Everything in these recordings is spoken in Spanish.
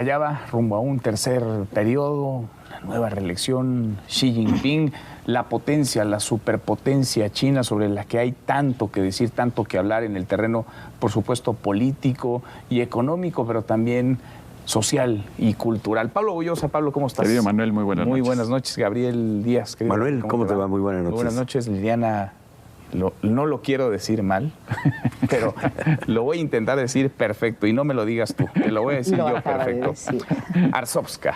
Allá va rumbo a un tercer periodo, la nueva reelección, Xi Jinping, la potencia, la superpotencia china sobre la que hay tanto que decir, tanto que hablar en el terreno, por supuesto, político y económico, pero también social y cultural. Pablo Bullosa, Pablo, ¿cómo estás? Querido Manuel, muy buenas noches. Muy buenas noches, Gabriel Díaz. Querido, Manuel, ¿cómo te va? Muy buenas noches. Buenas noches, Liliana. No lo quiero decir mal, pero lo voy a intentar decir perfecto y no me lo digas tú, te lo voy a decir yo perfecto. Arzovska,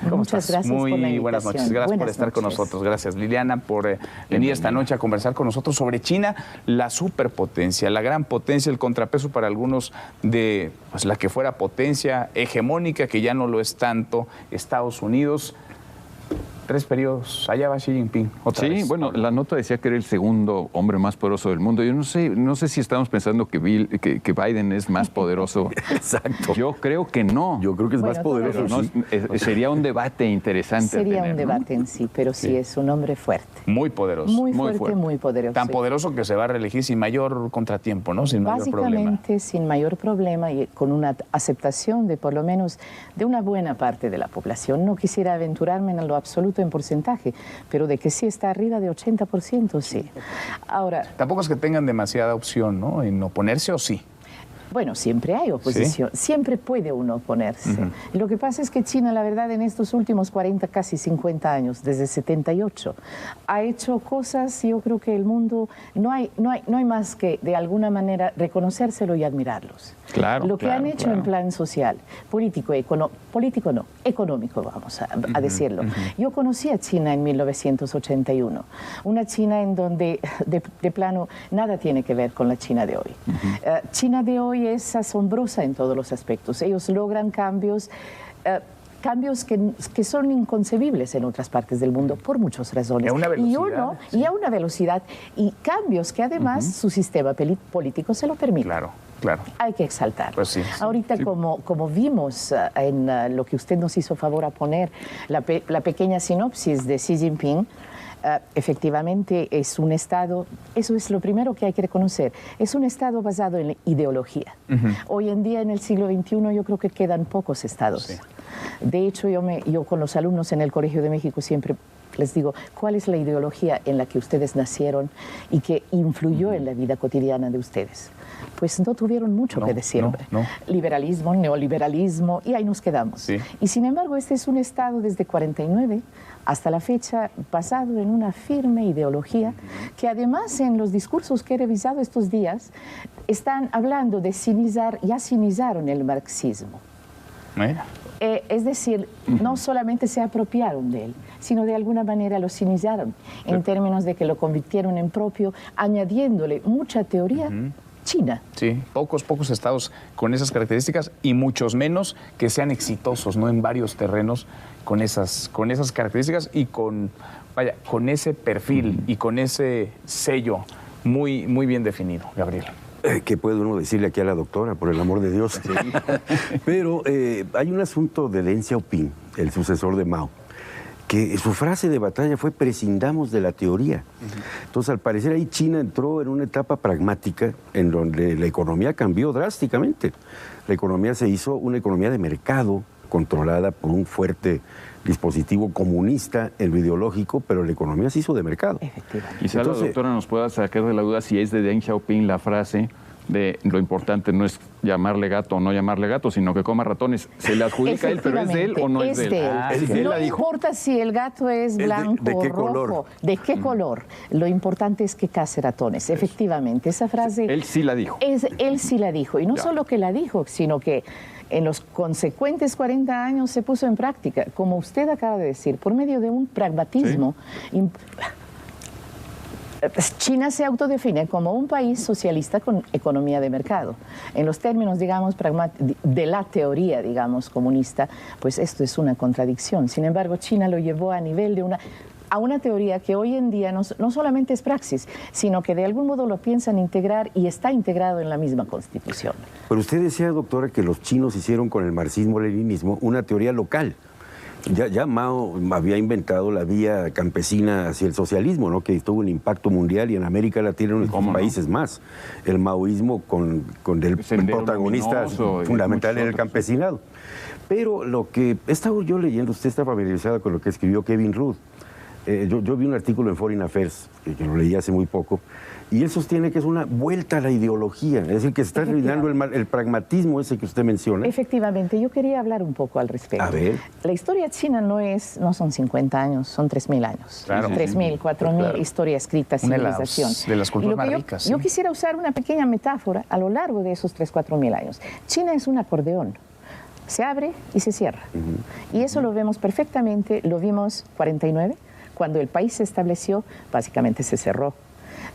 ¿cómo Muchas estás? gracias por la Muy buenas invitación. noches, gracias Buenas por estar noches. con nosotros, gracias Liliana por venir esta noche a conversar con nosotros sobre China, la superpotencia, la gran potencia, el contrapeso para algunos de pues, la que fuera potencia hegemónica, que ya no lo es tanto, Estados Unidos. 3 periodos, allá va Xi Jinping. Otra vez. Bueno, la nota decía que era el segundo hombre más poderoso del mundo. Yo no sé si estamos pensando que Biden es más poderoso. Exacto. Yo creo que no. Yo creo que es más poderoso. Pero Sí. Sería un debate interesante. Sería tener, un debate en sí, pero sí es un hombre fuerte. Muy poderoso. Muy Muy fuerte, fuerte. muy poderoso. Tan poderoso que se va a reelegir sin mayor contratiempo, ¿no? Sin mayor problema. Básicamente sin mayor problema y con una aceptación de por lo menos de una buena parte de la población. No quisiera aventurarme en lo absoluto en porcentaje, pero de que sí está arriba de 80%, sí. Ahora, Tampoco es que tengan demasiada opción, ¿no? En oponerse o sí. bueno, siempre hay oposición, siempre puede uno oponerse. Lo que pasa es que China, la verdad, en estos últimos 40, casi 50 años, desde 78, ha hecho cosas, yo creo que el mundo, no hay más que de alguna manera reconocérselo y admirarlos. Claro, Lo que claro, han hecho claro. en plan social, político no, económico, vamos a decirlo. Yo conocí a China en 1981, una China en donde de plano nada tiene que ver con la China de hoy. China de hoy es asombrosa en todos los aspectos. Ellos logran cambios que son inconcebibles en otras partes del mundo por muchas razones. Y a una velocidad. Y a una velocidad, y cambios que además su sistema político se lo permite. Claro, claro. Hay que exaltar. Pues sí. Ahorita, como vimos en lo que usted nos hizo favor a poner, la pequeña sinopsis de Xi Jinping, efectivamente es un Estado, eso es lo primero que hay que reconocer, es un Estado basado en ideología. Hoy en día, en el siglo XXI, yo creo que quedan pocos Estados. Sí. De hecho, yo con los alumnos en el Colegio de México siempre les digo, ¿cuál es la ideología en la que ustedes nacieron y que influyó en la vida cotidiana de ustedes? Pues no tuvieron mucho que decir. No. Liberalismo, neoliberalismo, y ahí nos quedamos. Sí. Y sin embargo, este es un Estado desde 49 hasta la fecha basado en una firme ideología que además en los discursos que he revisado estos días están hablando de civilizar, ya civilizaron el marxismo. Mira. Es decir, no solamente se apropiaron de él, sino de alguna manera lo civilizaron, en términos de que lo convirtieron en propio, añadiéndole mucha teoría china. Sí, pocos estados con esas características y muchos menos que sean exitosos, ¿no? En varios terrenos con esas características y con ese perfil y con ese sello muy, muy bien definido, Gabriel. ¿Qué puede uno decirle aquí a la doctora, por el amor de Dios? Sí. Pero hay un asunto de Deng Xiaoping, el sucesor de Mao, que su frase de batalla fue prescindamos de la teoría. Entonces, al parecer ahí China entró en una etapa pragmática en donde la economía cambió drásticamente. La economía se hizo una economía de mercado controlada por un fuerte dispositivo comunista en lo ideológico, pero la economía se hizo de mercado. Efectivamente. Quizá la doctora nos pueda sacar de la duda si es de Deng Xiaoping la frase de lo importante no es llamarle gato o no llamarle gato, sino que coma ratones. ¿Se le adjudica a él, pero es de él o no es de él? No importa si el gato es blanco ¿De qué o rojo, color? de qué color. Lo importante es que case ratones. Efectivamente, esa frase... Él sí la dijo. Él sí la dijo. Y no solo que la dijo, sino que en los consecuentes 40 años se puso en práctica, como usted acaba de decir, por medio de un pragmatismo. China se autodefine como un país socialista con economía de mercado. En los términos, digamos, de la teoría, digamos, comunista, pues esto es una contradicción. Sin embargo, China lo llevó a nivel de a una teoría que hoy en día no solamente es praxis, sino que de algún modo lo piensan integrar y está integrado en la misma Constitución. Pero usted decía, doctora, que los chinos hicieron con el marxismo-leninismo una teoría local. Ya Mao había inventado la vía campesina hacia el socialismo, ¿no? Que tuvo un impacto mundial y en América Latina en nuestros países más. El maoísmo con el protagonista fundamental en el campesinado. Pero lo que he estado yo leyendo, usted está familiarizado con lo que escribió Kevin Rudd. Yo vi un artículo en Foreign Affairs, que lo leí hace muy poco, y él sostiene que es una vuelta a la ideología, es decir, que se está olvidando el pragmatismo ese que usted menciona. Efectivamente, yo quería hablar un poco al respecto. A ver. La historia china no son 50 años, son 3.000 años. Claro. 3.000, 4.000, claro. Historia escrita, civilización. De las culturas más ricas. Yo quisiera usar una pequeña metáfora a lo largo de esos 4.000 años. China es un acordeón. Se abre y se cierra. Y eso lo vemos perfectamente, lo vimos 49, cuando el país se estableció, básicamente se cerró.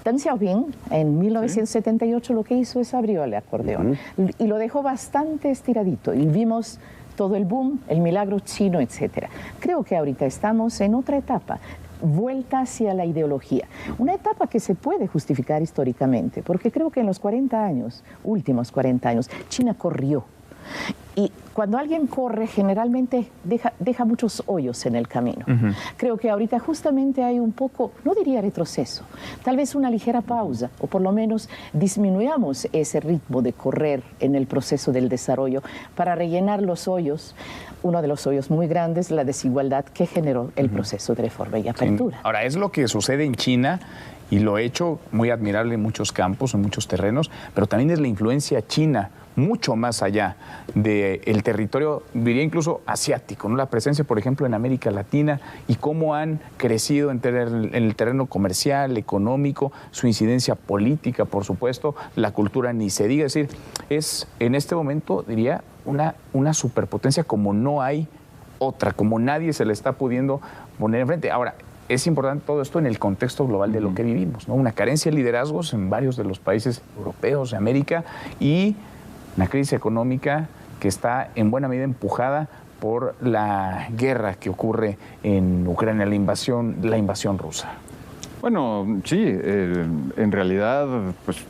Deng Xiaoping, en 1978, lo que hizo es abrió el acordeón y lo dejó bastante estiradito. Y vimos todo el boom, el milagro chino, etc. Creo que ahorita estamos en otra etapa, vuelta hacia la ideología. Una etapa que se puede justificar históricamente, porque creo que en los 40 años, últimos 40 años, China corrió. Y cuando alguien corre, generalmente deja muchos hoyos en el camino. Creo que ahorita justamente hay un poco, no diría retroceso, tal vez una ligera pausa, o por lo menos disminuyamos ese ritmo de correr en el proceso del desarrollo para rellenar los hoyos. Uno de los hoyos muy grandes, la desigualdad que generó el proceso de reforma y apertura. Ahora, es lo que sucede en China, y lo he hecho muy admirable en muchos campos, en muchos terrenos, pero también es la influencia china mucho más allá del territorio, diría incluso asiático, ¿no? La presencia, por ejemplo, en América Latina y cómo han crecido en el terreno comercial, económico, su incidencia política, por supuesto, la cultura ni se diga. Es decir, es en este momento, diría, una superpotencia como no hay otra, como nadie se le está pudiendo poner enfrente. Ahora, es importante todo esto en el contexto global de lo que vivimos, ¿no? Una carencia de liderazgos en varios de los países europeos de América y una crisis económica que está en buena medida empujada por la guerra que ocurre en Ucrania, la invasión rusa. Bueno, sí, en realidad, pues,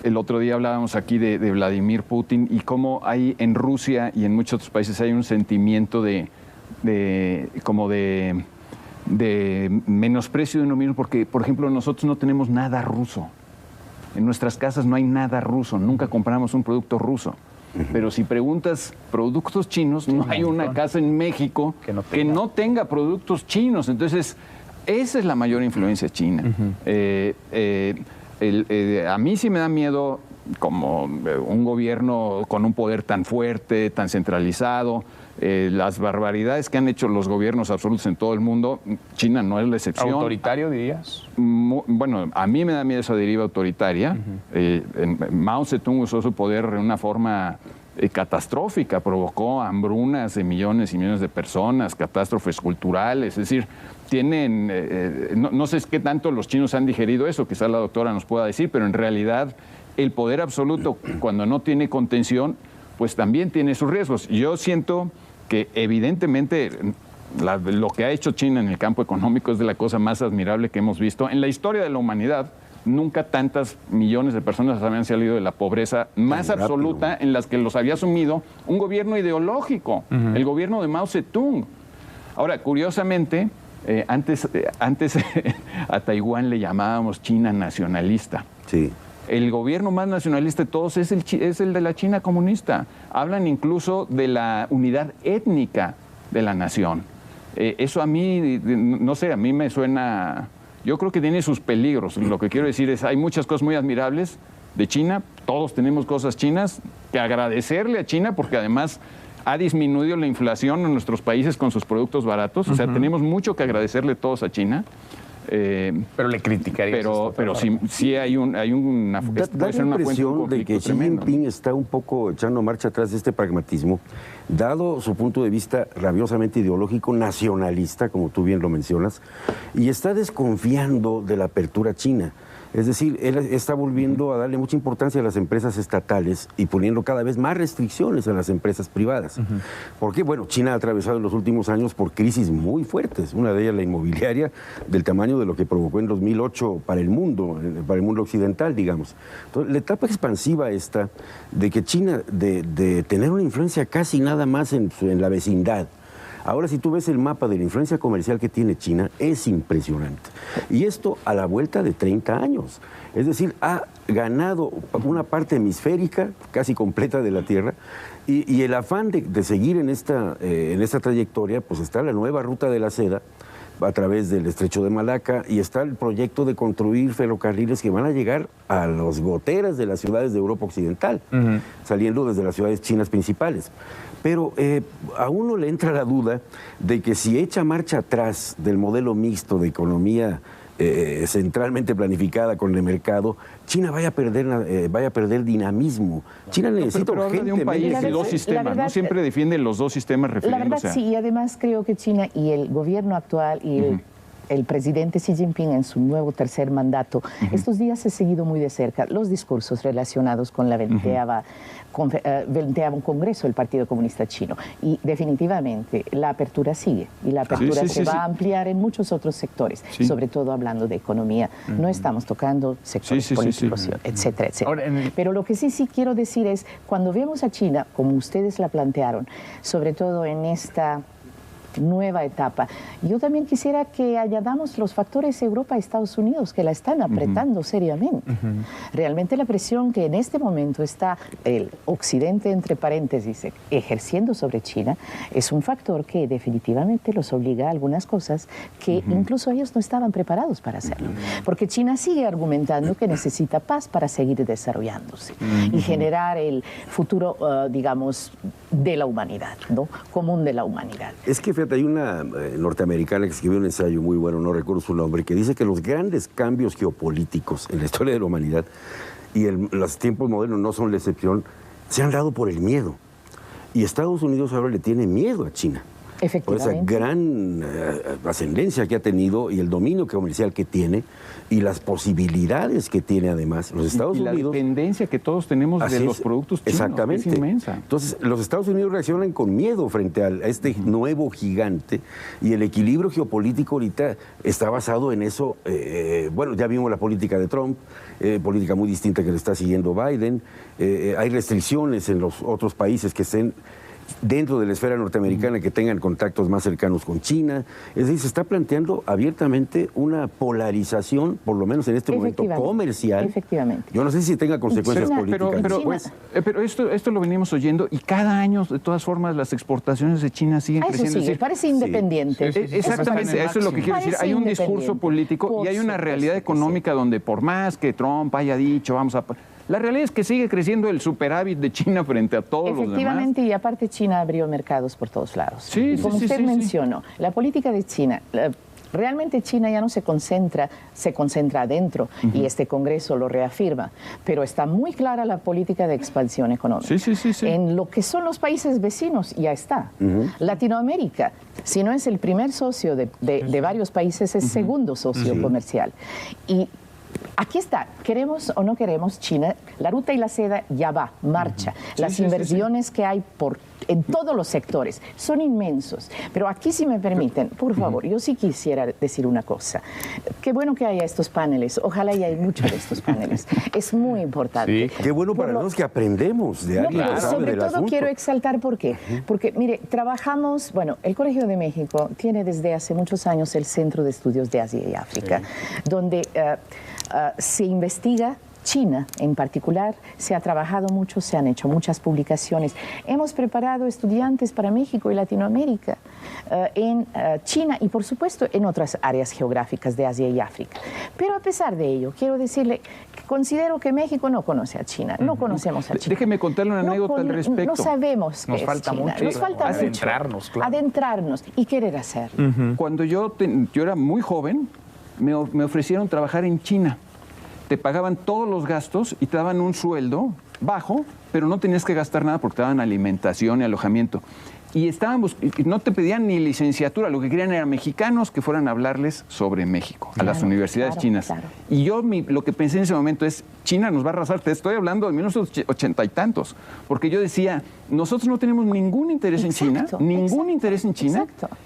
el otro día hablábamos aquí de Vladimir Putin y cómo hay en Rusia y en muchos otros países hay un sentimiento de menosprecio de uno mismo, porque, por ejemplo, nosotros no tenemos nada ruso. En nuestras casas no hay nada ruso, nunca compramos un producto ruso. Pero si preguntas productos chinos, no hay una casa en México que no tenga productos chinos. Entonces, esa es la mayor influencia china. A mí sí me da miedo como un gobierno con un poder tan fuerte, tan centralizado, las barbaridades que han hecho los gobiernos absolutos en todo el mundo. China no es la excepción. ¿Autoritario, dirías? Bueno, a mí me da miedo esa deriva autoritaria. Mao Zedong usó su poder de una forma catastrófica, provocó hambrunas de millones y millones de personas, catástrofes culturales, es decir, tienen, no sé qué tanto los chinos han digerido eso, quizás la doctora nos pueda decir, pero en realidad el poder absoluto, cuando no tiene contención, pues también tiene sus riesgos. Yo siento que evidentemente lo que ha hecho China en el campo económico es de la cosa más admirable que hemos visto. En la historia de la humanidad, nunca tantas millones de personas habían salido de la pobreza más absoluta en las que los había asumido un gobierno ideológico, el gobierno de Mao Zedong. Ahora, curiosamente, antes a Taiwán le llamábamos China nacionalista. Sí. El gobierno más nacionalista de todos es el de la China comunista. Hablan incluso de la unidad étnica de la nación. Eso a mí, no sé, a mí me suena... Yo creo que tiene sus peligros. Lo que quiero decir es, hay muchas cosas muy admirables de China. Todos tenemos cosas chinas que agradecerle a China porque además ha disminuido la inflación en nuestros países con sus productos baratos. O sea, tenemos mucho que agradecerle todos a China. Pero le criticaría. Pero sí hay una da la impresión de que Xi Jinping está un poco echando marcha atrás de este pragmatismo, dado su punto de vista rabiosamente ideológico, nacionalista, como tú bien lo mencionas, y está desconfiando de la apertura china. Es decir, él está volviendo a darle mucha importancia a las empresas estatales y poniendo cada vez más restricciones a las empresas privadas. Porque, bueno, China ha atravesado en los últimos años por crisis muy fuertes, una de ellas la inmobiliaria, del tamaño de lo que provocó en 2008 para el mundo occidental, digamos. Entonces, la etapa expansiva esta de que China, de tener una influencia casi nada más en la vecindad. Ahora, si tú ves el mapa de la influencia comercial que tiene China, es impresionante. Y esto a la vuelta de 30 años. Es decir, ha ganado una parte hemisférica casi completa de la Tierra y el afán de seguir en esta trayectoria, pues está la nueva ruta de la seda a través del Estrecho de Malaca y está el proyecto de construir ferrocarriles que van a llegar a las goteras de las ciudades de Europa Occidental, saliendo desde las ciudades chinas principales. Pero a uno le entra la duda de que si echa marcha atrás del modelo mixto de economía centralmente planificada con el mercado, China vaya a perder dinamismo. China necesita pero habla de un país de dos sistemas, verdad, ¿no? Siempre defienden los dos sistemas refiriéndose. La verdad, sí, y además creo que China y el gobierno actual y el presidente Xi Jinping en su nuevo tercer mandato, estos días he seguido muy de cerca los discursos relacionados con la venteava un congreso del Partido Comunista Chino. Y definitivamente la apertura sigue y la apertura se va a ampliar en muchos otros sectores, sobre todo hablando de economía. No estamos tocando sectores políticos, etcétera, etcétera. Ahora, pero lo que sí quiero decir es, cuando vemos a China, como ustedes la plantearon, sobre todo en esta nueva etapa. Yo también quisiera que añadamos los factores Europa-Estados Unidos que la están apretando seriamente. Realmente la presión que en este momento está el Occidente, entre paréntesis, ejerciendo sobre China, es un factor que definitivamente los obliga a algunas cosas que incluso ellos no estaban preparados para hacerlo. Porque China sigue argumentando que necesita paz para seguir desarrollándose y generar el futuro, digamos, de la humanidad, ¿no? Común de la humanidad. Es que, fíjate, hay una norteamericana que escribió un ensayo muy bueno, no recuerdo su nombre, que dice que los grandes cambios geopolíticos en la historia de la humanidad y los tiempos modernos no son la excepción, se han dado por el miedo. Y Estados Unidos ahora le tiene miedo a China. Por esa gran ascendencia que ha tenido y el dominio comercial que tiene y las posibilidades que tiene además. Los Estados Unidos... la dependencia que todos tenemos de los productos chinos, exactamente, es inmensa. Entonces, los Estados Unidos reaccionan con miedo frente a este nuevo gigante y el equilibrio geopolítico ahorita está basado en eso. Bueno, ya vimos la política de Trump, política muy distinta que le está siguiendo Biden. Hay restricciones en los otros países que estén dentro de la esfera norteamericana que tengan contactos más cercanos con China. Es decir, se está planteando abiertamente una polarización, por lo menos en este momento, comercial. Efectivamente. Yo no sé si tenga consecuencias políticas. Pero esto lo venimos oyendo y cada año, de todas formas, las exportaciones de China siguen creciendo. Eso sí, parece independiente. Exactamente, eso es lo que quiero decir. Hay un discurso político y hay una realidad económica donde por más que Trump haya dicho, vamos a... La realidad es que sigue creciendo el superávit de China frente a todos los demás. Efectivamente, y aparte China abrió mercados por todos lados. Y como usted mencionó, la política de China... Realmente China ya no se concentra adentro y este Congreso lo reafirma, pero está muy clara la política de expansión económica. En lo que son los países vecinos ya está. Latinoamérica, si no es el primer socio de varios países, es segundo socio comercial. Y aquí está, queremos o no queremos, China, la ruta y la seda ya va, marcha. Las inversiones que hay en todos los sectores son inmensos. Pero aquí, si me permiten, por favor, yo sí quisiera decir una cosa. Qué bueno que haya estos paneles. Ojalá y hay muchos de estos paneles. Es muy importante. Qué bueno para nosotros que aprendemos de alguien que sabe sobre del todo asunto. Quiero exaltar por qué. Porque, mire, trabajamos, bueno, el Colegio de México tiene desde hace muchos años el Centro de Estudios de Asia y África, donde se investiga China en particular, se ha trabajado mucho, se han hecho muchas publicaciones. Hemos preparado estudiantes para México y Latinoamérica en China y, por supuesto, en otras áreas geográficas de Asia y África. Pero a pesar de ello, quiero decirle que considero que México no conoce a China, no conocemos a China. Déjeme contarle una anécdota al respecto. No sabemos qué es China. Nos falta adentrarnos, mucho. Adentrarnos y querer hacer. Cuando yo era muy joven, me ofrecieron trabajar en China. Te pagaban todos los gastos y te daban un sueldo bajo, pero no tenías que gastar nada porque te daban alimentación y alojamiento. y no te pedían ni licenciatura, lo que querían eran mexicanos que fueran a hablarles sobre México, a las universidades chinas. Claro. Y yo lo que pensé en ese momento es, China nos va a arrasar, te estoy hablando de 1980 y tantos, porque yo decía, nosotros no tenemos ningún interés en China, interés en China,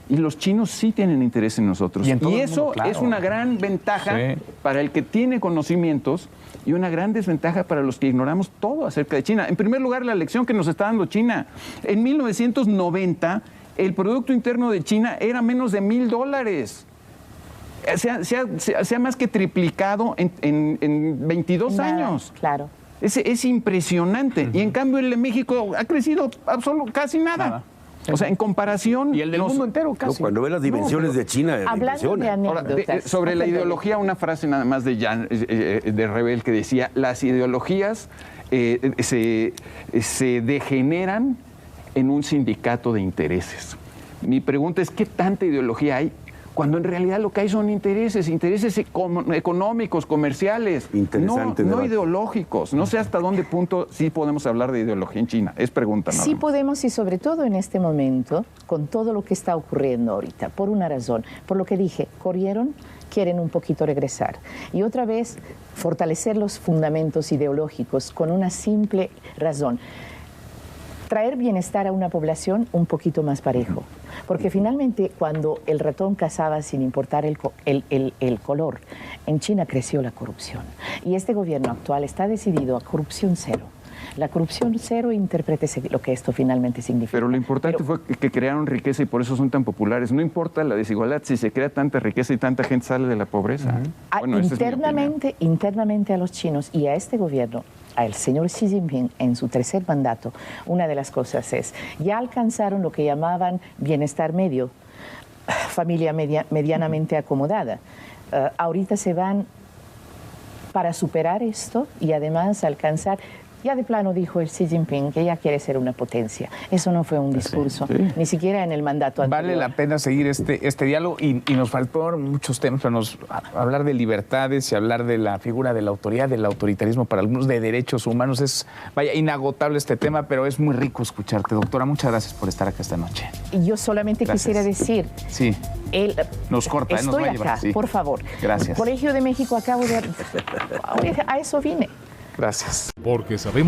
y los chinos sí tienen interés en nosotros. Y eso es una gran ventaja para el que tiene conocimientos y una gran desventaja para los que ignoramos todo acerca de China. En primer lugar, la lección que nos está dando China. En 1990, el Producto Interno de China era menos de $1,000. Se ha más que triplicado en 22 años. Claro. Es impresionante. Y en cambio el de México ha crecido casi nada. O sea, en comparación... Y el del mundo entero casi. No, cuando ve las dimensiones de China, hablando de anécdotas. Sobre la ideología, una frase nada más de Rebel que decía, las ideologías se degeneran en un sindicato de intereses. Mi pregunta es, ¿qué tanta ideología hay? Cuando en realidad lo que hay son intereses económicos, comerciales, no ideológicos. No sé hasta dónde punto sí podemos hablar de ideología en China. Es pregunta, ¿no? Sí podemos, y sobre todo en este momento, con todo lo que está ocurriendo ahorita, por una razón, por lo que dije, corrieron, quieren un poquito regresar. Y otra vez, fortalecer los fundamentos ideológicos con una simple razón. Traer bienestar a una población un poquito más parejo. Porque finalmente, cuando el ratón cazaba sin importar el color, en China creció la corrupción. Y este gobierno actual está decidido a corrupción cero. La corrupción cero, interprétese lo que esto finalmente significa. Pero lo importante fue que crearon riqueza y por eso son tan populares. No importa la desigualdad, si se crea tanta riqueza y tanta gente sale de la pobreza. Bueno, internamente a los chinos y a este gobierno, al señor Xi Jinping en su tercer mandato, una de las cosas es, ya alcanzaron lo que llamaban bienestar medio, familia medianamente acomodada. Ahorita se van para superar esto y además alcanzar... Ya de plano dijo el Xi Jinping que ya quiere ser una potencia. Eso no fue un discurso, ni siquiera en el mandato anterior. Vale la pena seguir este diálogo y nos faltó muchos temas para hablar de libertades y hablar de la figura de la autoridad, del autoritarismo para algunos, de derechos humanos. Es, inagotable este tema, pero es muy rico escucharte. Doctora, muchas gracias por estar acá esta noche. Y yo solamente quisiera decir... Sí, nos corta, estoy nos va a llevar, acá, por favor. Gracias. Colegio de México, acabo de... A eso vine. Gracias. Porque sabemos